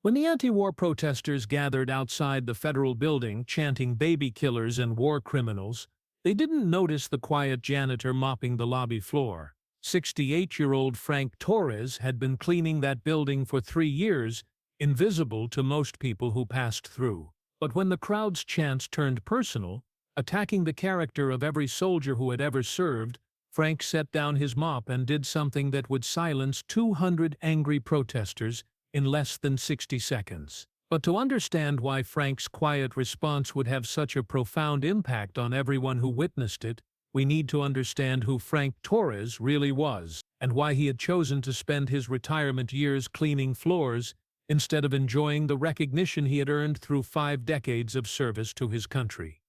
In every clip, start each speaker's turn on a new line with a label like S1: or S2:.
S1: When the anti-war protesters gathered outside the federal building chanting baby killers and war criminals, they didn't notice the quiet janitor mopping the lobby floor. 68-year-old Frank Torres had been cleaning that building for 3 years, invisible to most people who passed through. But when the crowd's chants turned personal, attacking the character of every soldier who had ever served, Frank set down his mop and did something that would silence 200 angry protesters in less than 60 seconds. But to understand why Frank's quiet response would have such a profound impact on everyone who witnessed it, we need to understand who Frank Torres really was, and why he had chosen to spend his retirement years cleaning floors instead of enjoying the recognition he had earned through 5 decades of service to his country.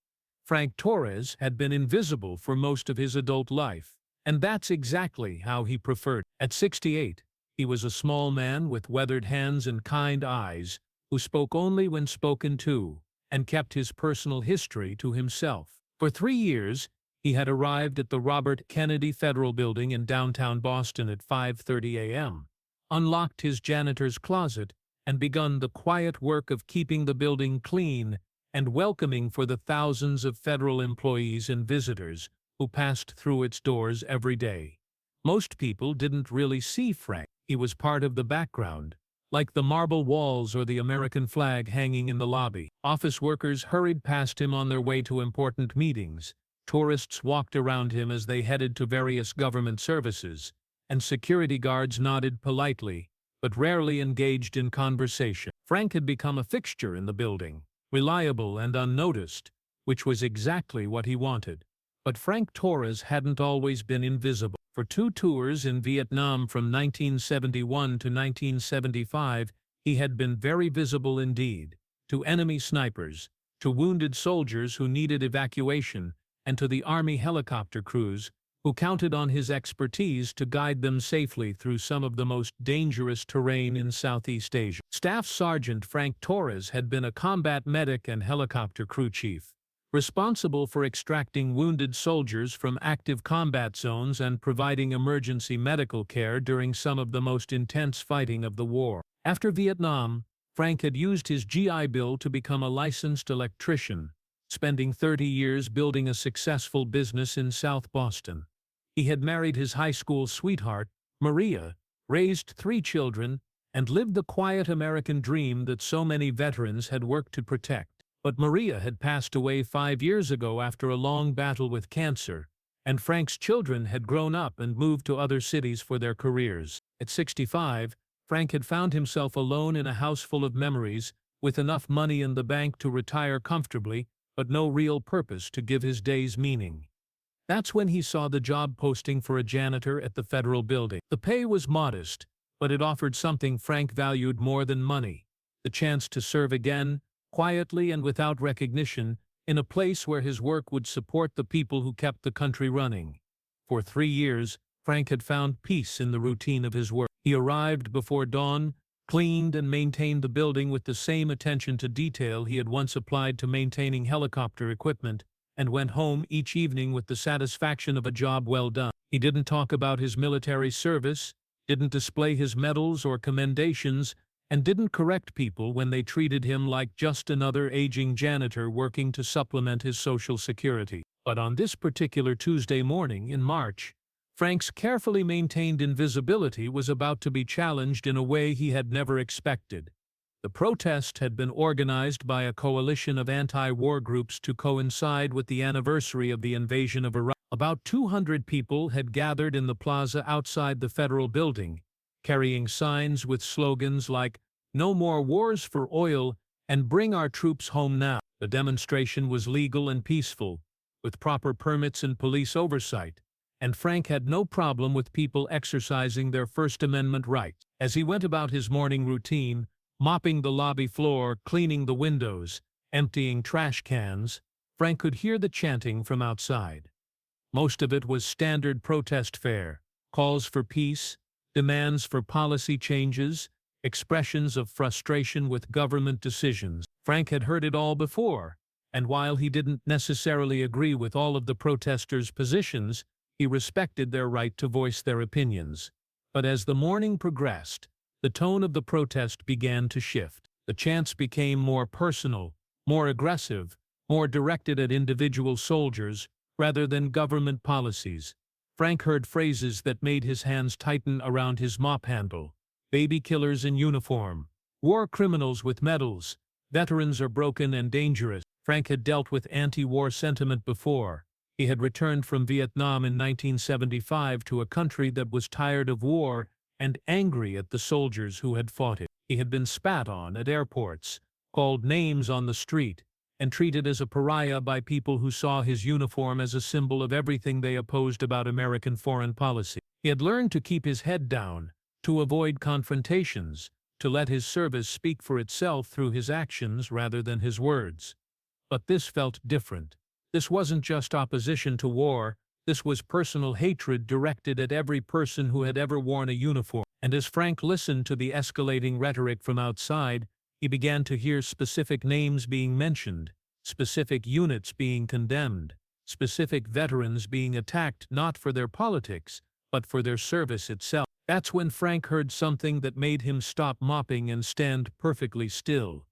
S1: Frank Torres had been invisible for most of his adult life, and that's exactly how he preferred. At 68, he was a small man with weathered hands and kind eyes, who spoke only when spoken to, and kept his personal history to himself. For 3 years, he had arrived at the Robert Kennedy Federal Building in downtown Boston at 5:30 a.m., unlocked his janitor's closet, and begun the quiet work of keeping the building clean and welcoming for the thousands of federal employees and visitors who passed through its doors every day. Most people didn't really see Frank. He was part of the background, like the marble walls or the American flag hanging in the lobby. Office workers hurried past him on their way to important meetings. Tourists walked around him as they headed to various government services, and security guards nodded politely, but rarely engaged in conversation. Frank had become a fixture in the building, reliable and unnoticed, which was exactly what he wanted. But Frank Torres hadn't always been invisible. For 2 tours in Vietnam from 1971 to 1975, he had been very visible indeed, to enemy snipers, to wounded soldiers who needed evacuation, and to the Army helicopter crews, who counted on his expertise to guide them safely through some of the most dangerous terrain in Southeast Asia. Staff Sergeant Frank Torres had been a combat medic and helicopter crew chief, responsible for extracting wounded soldiers from active combat zones and providing emergency medical care during some of the most intense fighting of the war. After Vietnam, Frank had used his GI Bill to become a licensed electrician, spending 30 years building a successful business in South Boston. He had married his high school sweetheart, Maria, raised 3 children, and lived the quiet American dream that so many veterans had worked to protect. But Maria had passed away 5 years ago after a long battle with cancer, and Frank's children had grown up and moved to other cities for their careers. At 65, Frank had found himself alone in a house full of memories, with enough money in the bank to retire comfortably, but no real purpose to give his days meaning. That's when he saw the job posting for a janitor at the federal building. The pay was modest, but it offered something Frank valued more than money: the chance to serve again, quietly and without recognition, in a place where his work would support the people who kept the country running. For 3 years, Frank had found peace in the routine of his work. He arrived before dawn, cleaned and maintained the building with the same attention to detail he had once applied to maintaining helicopter equipment, and went home each evening with the satisfaction of a job well done. He didn't talk about his military service, didn't display his medals or commendations, and didn't correct people when they treated him like just another aging janitor working to supplement his Social Security. But on this particular Tuesday morning in March, Frank's carefully maintained invisibility was about to be challenged in a way he had never expected. The protest had been organized by a coalition of anti-war groups to coincide with the anniversary of the invasion of Iraq. About 200 people had gathered in the plaza outside the federal building, carrying signs with slogans like "No more wars for oil" and "Bring our troops home now." The demonstration was legal and peaceful, with proper permits and police oversight, and Frank had no problem with people exercising their First Amendment rights. As he went about his morning routine, mopping the lobby floor, cleaning the windows, emptying trash cans, Frank could hear the chanting from outside. Most of it was standard protest fare: calls for peace, demands for policy changes, expressions of frustration with government decisions. Frank had heard it all before, and while he didn't necessarily agree with all of the protesters' positions, he respected their right to voice their opinions. But as the morning progressed, the tone of the protest began to shift. The chants became more personal, more aggressive, more directed at individual soldiers rather than government policies. Frank heard phrases that made his hands tighten around his mop handle. Baby killers in uniform. War criminals with medals. Veterans are broken and dangerous. Frank had dealt with anti-war sentiment before. He had returned from Vietnam in 1975 to a country that was tired of war and angry at the soldiers who had fought it. He had been spat on at airports, called names on the street, and treated as a pariah by people who saw his uniform as a symbol of everything they opposed about American foreign policy. He had learned to keep his head down, to avoid confrontations, to let his service speak for itself through his actions rather than his words. But this felt different. This wasn't just opposition to war, this was personal hatred directed at every person who had ever worn a uniform. And as Frank listened to the escalating rhetoric from outside, he began to hear specific names being mentioned, specific units being condemned, specific veterans being attacked not for their politics, but for their service itself. That's when Frank heard something that made him stop mopping and stand perfectly still.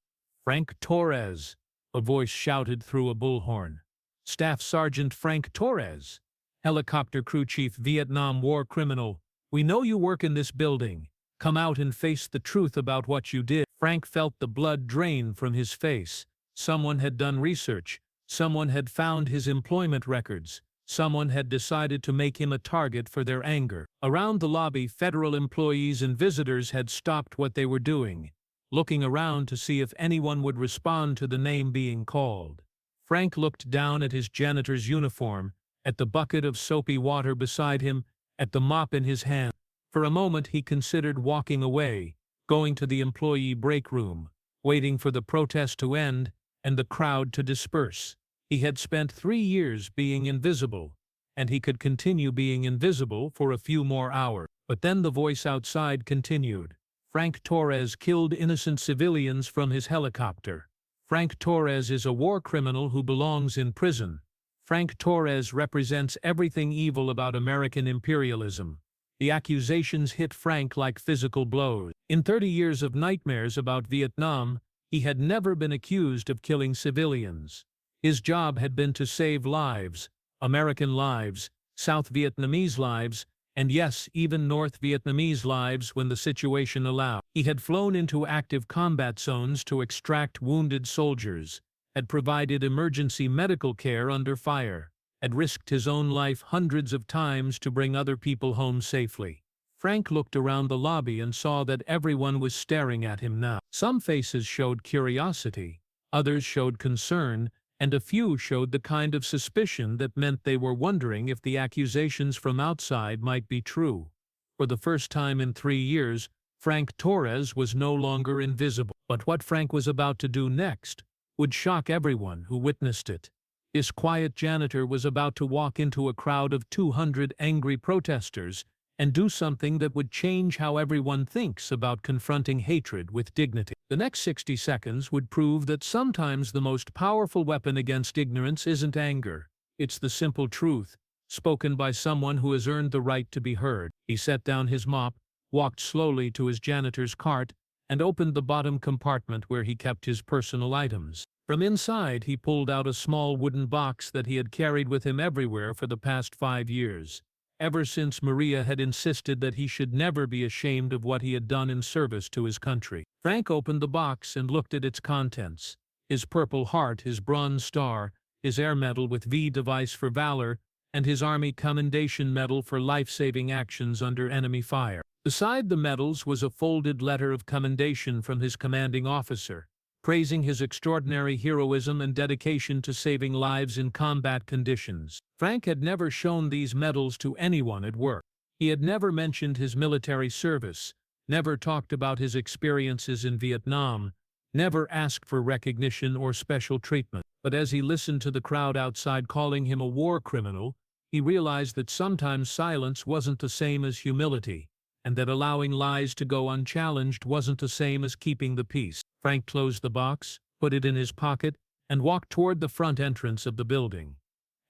S1: "Frank Torres," a voice shouted through a bullhorn. "Staff Sergeant Frank Torres, helicopter crew chief, Vietnam war criminal. We know you work in this building. Come out and face the truth about what you did." Frank felt the blood drain from his face. Someone had done research. Someone had found his employment records. Someone had decided to make him a target for their anger. Around the lobby, federal employees and visitors had stopped what they were doing, looking around to see if anyone would respond to the name being called. Frank looked down at his janitor's uniform, at the bucket of soapy water beside him, at the mop in his hand. For a moment he considered walking away, going to the employee break room, waiting for the protest to end and the crowd to disperse. He had spent 3 years being invisible, and he could continue being invisible for a few more hours. But then the voice outside continued. "Frank Torres killed innocent civilians from his helicopter. Frank Torres is a war criminal who belongs in prison. Frank Torres represents everything evil about American imperialism." The accusations hit Frank like physical blows. In 30 years of nightmares about Vietnam, he had never been accused of killing civilians. His job had been to save lives, American lives, South Vietnamese lives, and yes, even North Vietnamese lives when the situation allowed. He had flown into active combat zones to extract wounded soldiers, had provided emergency medical care under fire, had risked his own life hundreds of times to bring other people home safely. Frank looked around the lobby and saw that everyone was staring at him now. Some faces showed curiosity, others showed concern, and a few showed the kind of suspicion that meant they were wondering if the accusations from outside might be true. For the first time in 3 years, Frank Torres was no longer invisible. But what Frank was about to do next would shock everyone who witnessed it. This quiet janitor was about to walk into a crowd of 200 angry protesters and do something that would change how everyone thinks about confronting hatred with dignity. The next 60 seconds would prove that sometimes the most powerful weapon against ignorance isn't anger. It's the simple truth, spoken by someone who has earned the right to be heard. He set down his mop, walked slowly to his janitor's cart, and opened the bottom compartment where he kept his personal items. From inside, he pulled out a small wooden box that he had carried with him everywhere for the past 5 years. Ever since Maria had insisted that he should never be ashamed of what he had done in service to his country. Frank opened the box and looked at its contents. His Purple Heart, his Bronze Star, his Air Medal with V device for valor, and his Army Commendation Medal for life-saving actions under enemy fire. Beside the medals was a folded letter of commendation from his commanding officer, praising his extraordinary heroism and dedication to saving lives in combat conditions. Frank had never shown these medals to anyone at work. He had never mentioned his military service, never talked about his experiences in Vietnam, never asked for recognition or special treatment. But as he listened to the crowd outside calling him a war criminal, he realized that sometimes silence wasn't the same as humility, and that allowing lies to go unchallenged wasn't the same as keeping the peace. Frank closed the box, put it in his pocket, and walked toward the front entrance of the building.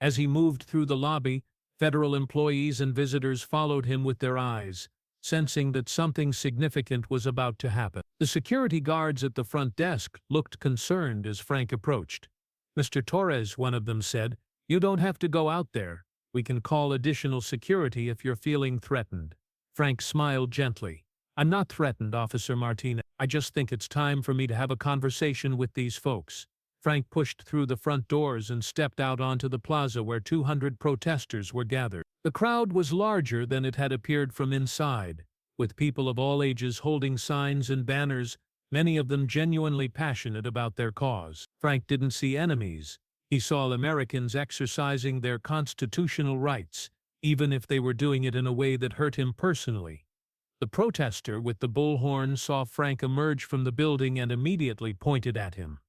S1: As he moved through the lobby, federal employees and visitors followed him with their eyes. sensing that something significant was about to happen. The security guards at the front desk looked concerned as Frank approached. "Mr. Torres," one of them said, "you don't have to go out there. We can call additional security if you're feeling threatened." Frank smiled gently. "I'm not threatened, Officer Martinez. I just think it's time for me to have a conversation with these folks." Frank pushed through the front doors and stepped out onto the plaza where 200 protesters were gathered. The crowd was larger than it had appeared from inside, with people of all ages holding signs and banners, many of them genuinely passionate about their cause. Frank didn't see enemies. He saw Americans exercising their constitutional rights, even if they were doing it in a way that hurt him personally. The protester with the bullhorn saw Frank emerge from the building and immediately pointed at him.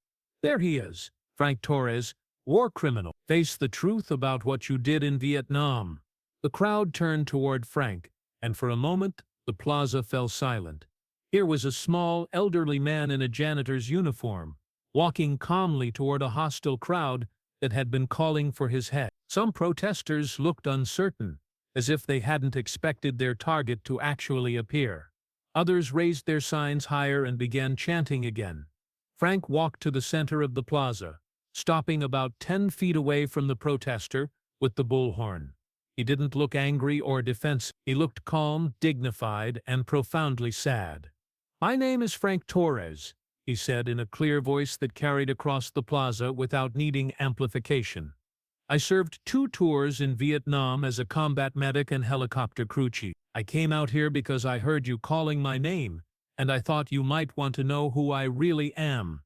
S1: "There he is, Frank Torres, war criminal. Face the truth about what you did in Vietnam." The crowd turned toward Frank, and for a moment, the plaza fell silent. Here was a small, elderly man in a janitor's uniform, walking calmly toward a hostile crowd that had been calling for his head. Some protesters looked uncertain, as if they hadn't expected their target to actually appear. Others raised their signs higher and began chanting again. Frank walked to the center of the plaza, stopping about 10 feet away from the protester with the bullhorn. He didn't look angry or defensive. He looked calm, dignified, and profoundly sad. "My name is Frank Torres," he said in a clear voice that carried across the plaza without needing amplification. "I served 2 tours in Vietnam as a combat medic and helicopter crew chief. I came out here because I heard you calling my name, and I thought you might want to know who I really am."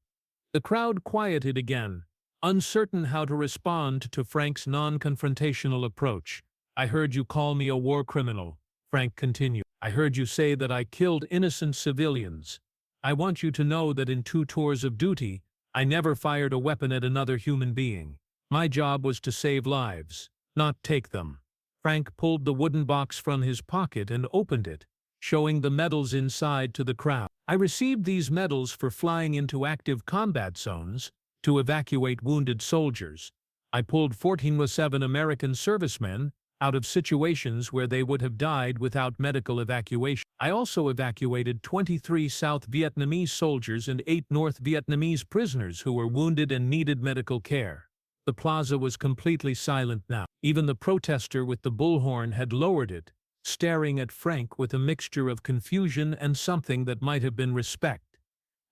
S1: The crowd quieted again, uncertain how to respond to Frank's non-confrontational approach. "I heard you call me a war criminal," Frank continued. "I heard you say that I killed innocent civilians. I want you to know that in 2 tours of duty, I never fired a weapon at another human being. My job was to save lives, not take them." Frank pulled the wooden box from his pocket and opened it, showing the medals inside to the crowd. "I received these medals for flying into active combat zones to evacuate wounded soldiers. I pulled 14 American servicemen out of situations where they would have died without medical evacuation. I also evacuated 23 South Vietnamese soldiers and 8 North Vietnamese prisoners who were wounded and needed medical care." The plaza was completely silent now. Even the protester with the bullhorn had lowered it, staring at Frank with a mixture of confusion and something that might have been respect.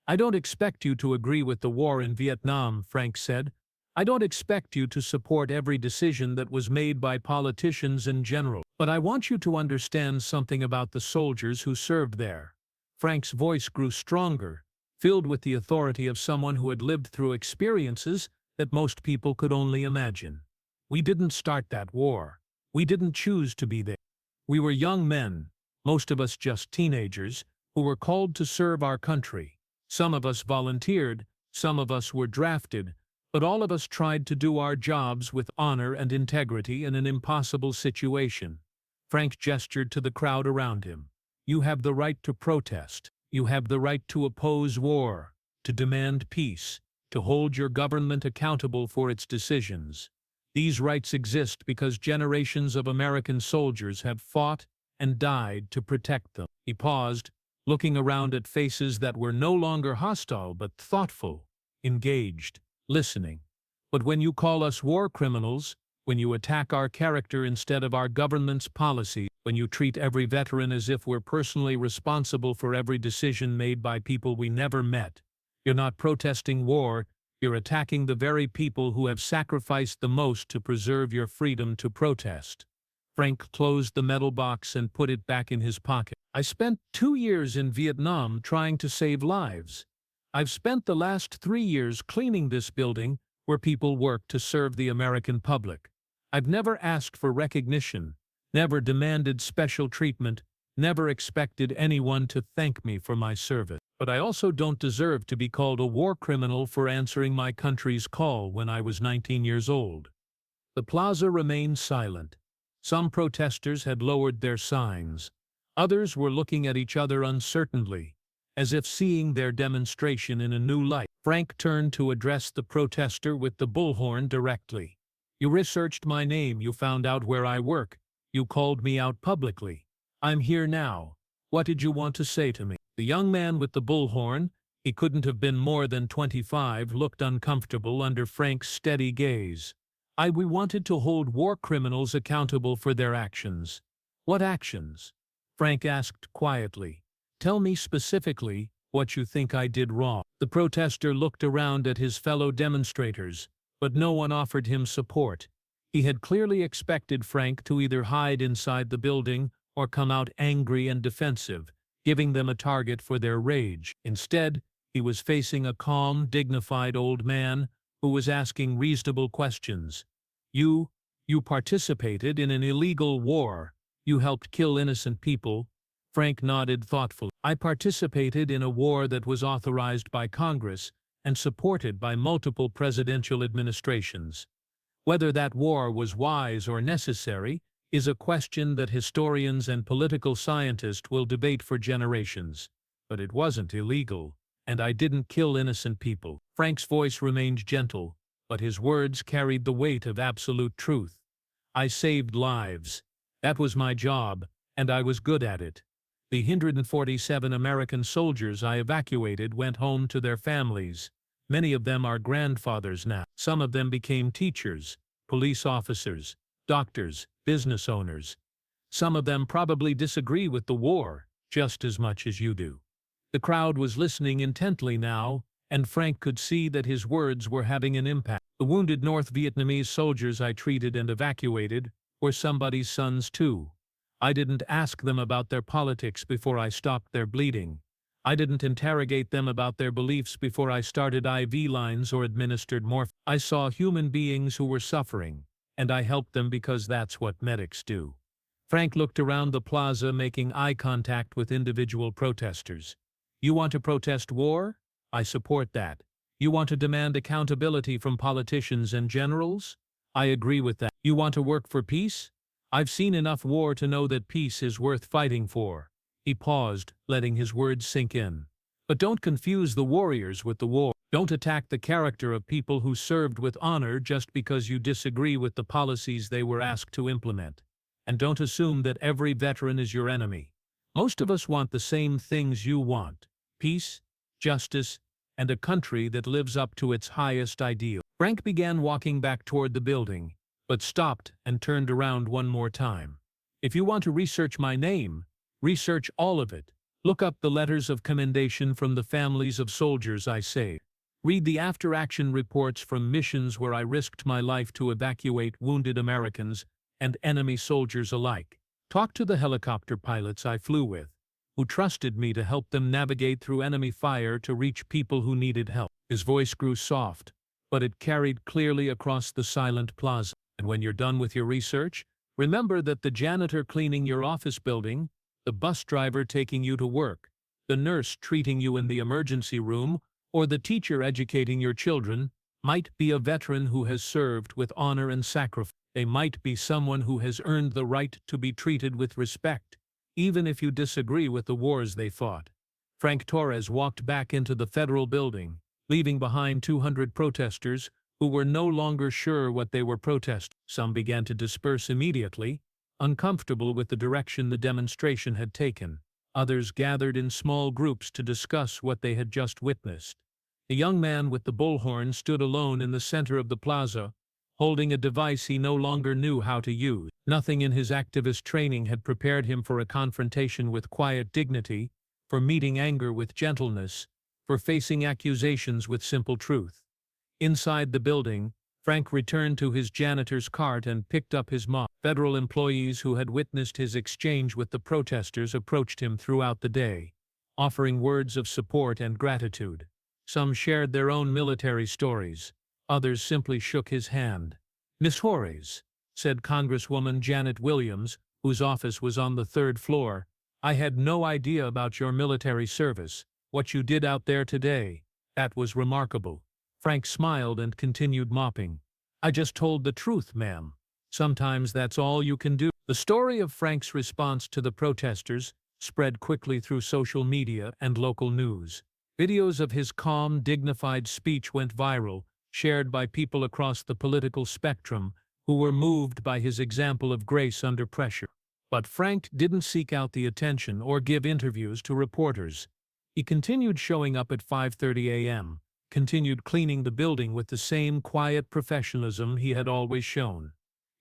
S1: "I don't expect you to agree with the war in Vietnam," Frank said. "I don't expect you to support every decision that was made by politicians in general. But I want you to understand something about the soldiers who served there." Frank's voice grew stronger, filled with the authority of someone who had lived through experiences that most people could only imagine. "We didn't start that war. We didn't choose to be there. We were young men, most of us just teenagers, who were called to serve our country. Some of us volunteered, some of us were drafted, but all of us tried to do our jobs with honor and integrity in an impossible situation." Frank gestured to the crowd around him. "You have the right to protest. You have the right to oppose war, to demand peace, to hold your government accountable for its decisions. These rights exist because generations of American soldiers have fought and died to protect them." He paused, looking around at faces that were no longer hostile but thoughtful, engaged, listening. "But when you call us war criminals, when you attack our character instead of our government's policy, when you treat every veteran as if we're personally responsible for every decision made by people we never met, you're not protesting war, you're attacking the very people who have sacrificed the most to preserve your freedom to protest." Frank closed the metal box and put it back in his pocket. "I spent 2 years in Vietnam trying to save lives. I've spent the last 3 years cleaning this building where people work to serve the American public. I've never asked for recognition, never demanded special treatment, never expected anyone to thank me for my service. But I also don't deserve to be called a war criminal for answering my country's call when I was 19 years old." The plaza remained silent. Some protesters had lowered their signs. Others were looking at each other uncertainly, as if seeing their demonstration in a new light. Frank turned to address the protester with the bullhorn directly. "You researched my name, you found out where I work, you called me out publicly. I'm here now, What did you want to say to me? The young man with the bullhorn, he couldn't have been more than 25, looked uncomfortable under Frank's steady gaze. We wanted to hold war criminals accountable for their actions. What actions? Frank asked quietly. Tell me specifically what you think I did wrong. The protester looked around at his fellow demonstrators, but no one offered him support. He had clearly expected Frank to either hide inside the building or come out angry and defensive, giving them a target for their rage. Instead, he was facing a calm, dignified old man who was asking reasonable questions. You participated in an illegal war. You helped kill innocent people. Frank nodded thoughtfully. I participated in a war that was authorized by Congress and supported by multiple presidential administrations. Whether that war was wise or necessary is a question that historians and political scientists will debate for generations. But it wasn't illegal, and I didn't kill innocent people. Frank's voice remained gentle, but his words carried the weight of absolute truth. I saved lives. That was my job, and I was good at it. The 147 American soldiers I evacuated went home to their families. Many of them are grandfathers now. Some of them became teachers, police officers, doctors, business owners. Some of them probably disagree with the war just as much as you do. The crowd was listening intently now, and Frank could see that his words were having an impact. The wounded North Vietnamese soldiers I treated and evacuated were somebody's sons too. I didn't ask them about their politics before I stopped their bleeding. I didn't interrogate them about their beliefs before I started IV lines or administered morphine. I saw human beings who were suffering, and I helped them because that's what medics do. Frank looked around the plaza, making eye contact with individual protesters. You want to protest war? I support that. You want to demand accountability from politicians and generals? I agree with that. You want to work for peace? I've seen enough war to know that peace is worth fighting for. He paused, letting his words sink in. But don't confuse the warriors with the war. Don't attack the character of people who served with honor just because you disagree with the policies they were asked to implement. And don't assume that every veteran is your enemy. Most of us want the same things you want: peace, justice, and a country that lives up to its highest ideal. Frank began walking back toward the building, but stopped and turned around one more time. If you want to research my name, research all of it. Look up the letters of commendation from the families of soldiers I saved. Read the after-action reports from missions where I risked my life to evacuate wounded Americans and enemy soldiers alike. Talk to the helicopter pilots I flew with, who trusted me to help them navigate through enemy fire to reach people who needed help. His voice grew soft, but it carried clearly across the silent plaza. And when you're done with your research, remember that the janitor cleaning your office building, the bus driver taking you to work, the nurse treating you in the emergency room, or the teacher educating your children might be a veteran who has served with honor and sacrifice. They might be someone who has earned the right to be treated with respect, even if you disagree with the wars they fought. Frank Torres walked back into the federal building, leaving behind 200 protesters who were no longer sure what they were protesting. Some began to disperse immediately, uncomfortable with the direction the demonstration had taken. Others gathered in small groups to discuss what they had just witnessed. The young man with the bullhorn stood alone in the center of the plaza, holding a device he no longer knew how to use. Nothing in his activist training had prepared him for a confrontation with quiet dignity, for meeting anger with gentleness, for facing accusations with simple truth. Inside the building, Frank returned to his janitor's cart and picked up his mop. Federal employees who had witnessed his exchange with the protesters approached him throughout the day, offering words of support and gratitude. Some shared their own military stories. Others simply shook his hand. "Miss Torres," said Congresswoman Janet Williams, whose office was on the 3rd floor, "I had no idea about your military service. What you did out there today, that was remarkable." Frank smiled and continued mopping. "I just told the truth, ma'am. Sometimes that's all you can do." The story of Frank's response to the protesters spread quickly through social media and local news. Videos of his calm, dignified speech went viral, shared by people across the political spectrum who were moved by his example of grace under pressure. But Frank didn't seek out the attention or give interviews to reporters. He continued showing up at 5:30 a.m., continued cleaning the building with the same quiet professionalism he had always shown.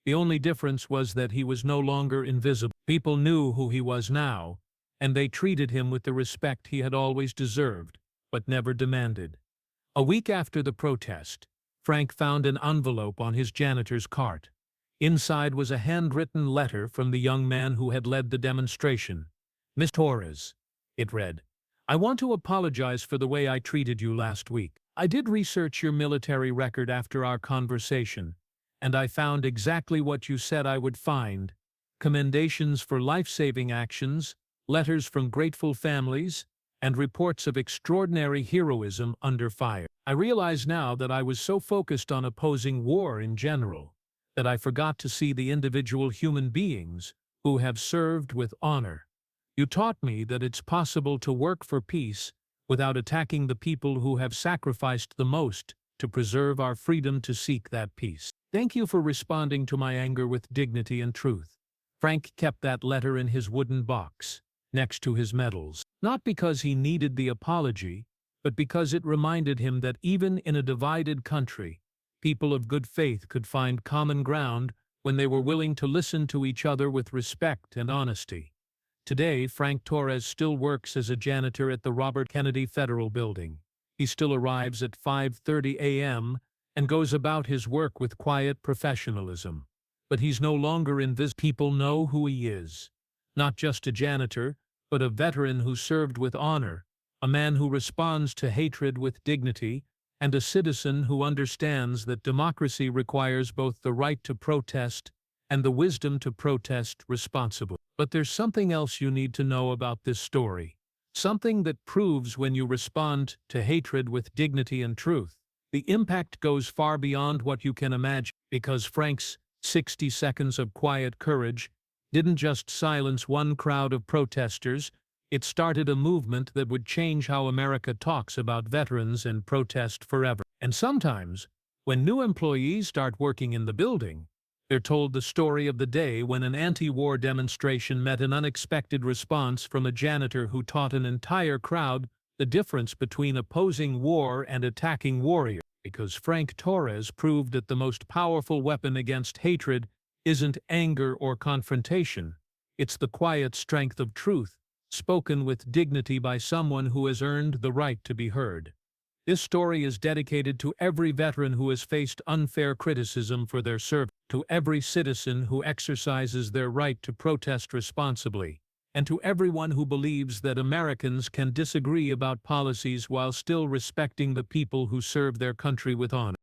S1: The only difference was that he was no longer invisible. People knew who he was now, and they treated him with the respect he had always deserved, but never demanded. A week after the protest, Frank found an envelope on his janitor's cart. Inside was a handwritten letter from the young man who had led the demonstration. "Mr. Torres," it read, "I want to apologize for the way I treated you last week. I did research your military record after our conversation, and I found exactly what you said I would find: commendations for life-saving actions, letters from grateful families, and reports of extraordinary heroism under fire. I realize now that I was so focused on opposing war in general that I forgot to see the individual human beings who have served with honor. You taught me that it's possible to work for peace without attacking the people who have sacrificed the most to preserve our freedom to seek that peace. Thank you for responding to my anger with dignity and truth." Frank kept that letter in his wooden box, next to his medals, not because he needed the apology, but because it reminded him that even in a divided country, people of good faith could find common ground when they were willing to listen to each other with respect and honesty. Today, Frank Torres still works as a janitor at the Robert Kennedy Federal Building. He still arrives at 5:30 a.m. and goes about his work with quiet professionalism. But he's no longer invisible. People know who he is. Not just a janitor, but a veteran who served with honor, a man who responds to hatred with dignity, and a citizen who understands that democracy requires both the right to protest and the wisdom to protest responsibly. But there's something else you need to know about this story. Something that proves when you respond to hatred with dignity and truth, the impact goes far beyond what you can imagine, because Frank's 60 seconds of quiet courage didn't just silence one crowd of protesters, it started a movement that would change how America talks about veterans and protest forever. And sometimes, when new employees start working in the building, they're told the story of the day when an anti-war demonstration met an unexpected response from a janitor who taught an entire crowd the difference between opposing war and attacking warriors. Because Frank Torres proved that the most powerful weapon against hatred isn't anger or confrontation, it's the quiet strength of truth, spoken with dignity by someone who has earned the right to be heard. This story is dedicated to every veteran who has faced unfair criticism for their service, to every citizen who exercises their right to protest responsibly, and to everyone who believes that Americans can disagree about policies while still respecting the people who serve their country with honor.